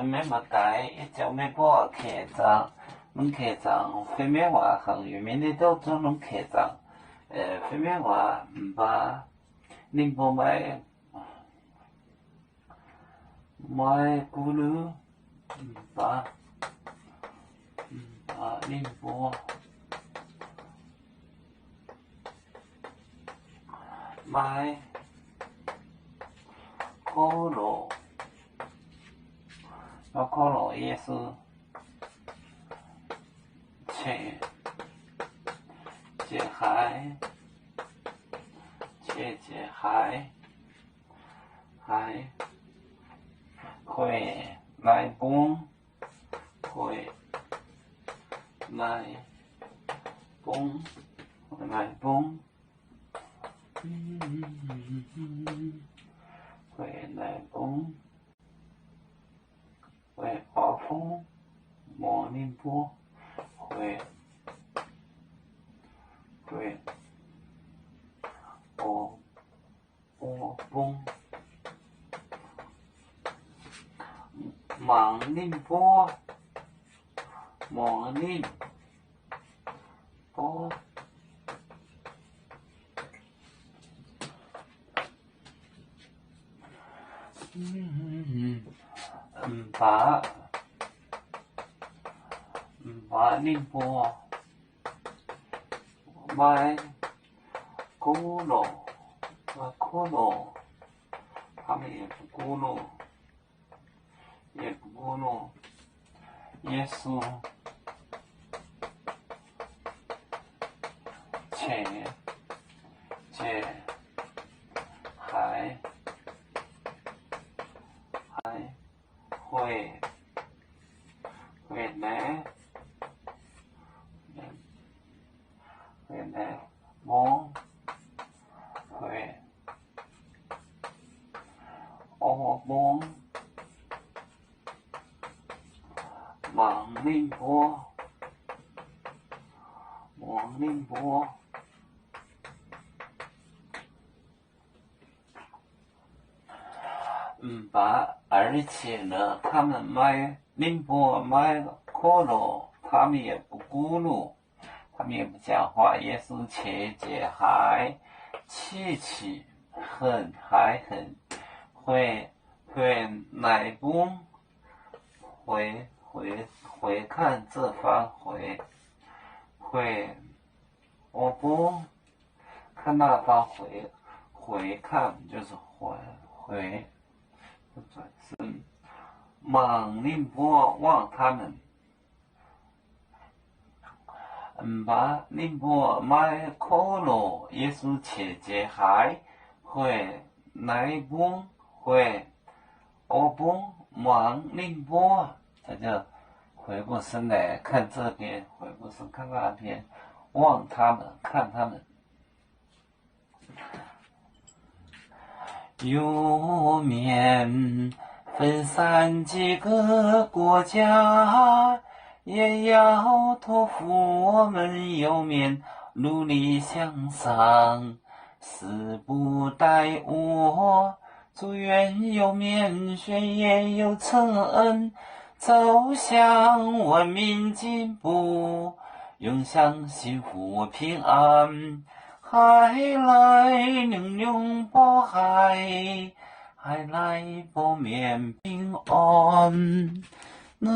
咩物解一朝咩波客栈，拢客栈非咩话行业面的都做拢客栈，非咩话唔把宁波买咕噜唔把宁波买可乐。那可乐也是切海，还会来崩，会暴风莫宁波，会我崩忙宁波，莫宁波。把宁波买可乐，他们也不咕噜，也是切还会来蒙会蒙忙宁波。而且呢，他们宁波买可乐，他们也不咕噜，他们也不讲话，也是切还气很会来崩，回看这番会我不看那番回看就是回。是忙宁波望他们，把宁波买可乐也是切还会来崩我不忙宁波，他就回过身来看这边，回过身看那边，望他们看他们。有面分散几个国家，也要托付我们有面努力向上，死不待我，祝愿有面学业有成，走向文明进步，永享幸福平安。海来永波海来波面平安，来。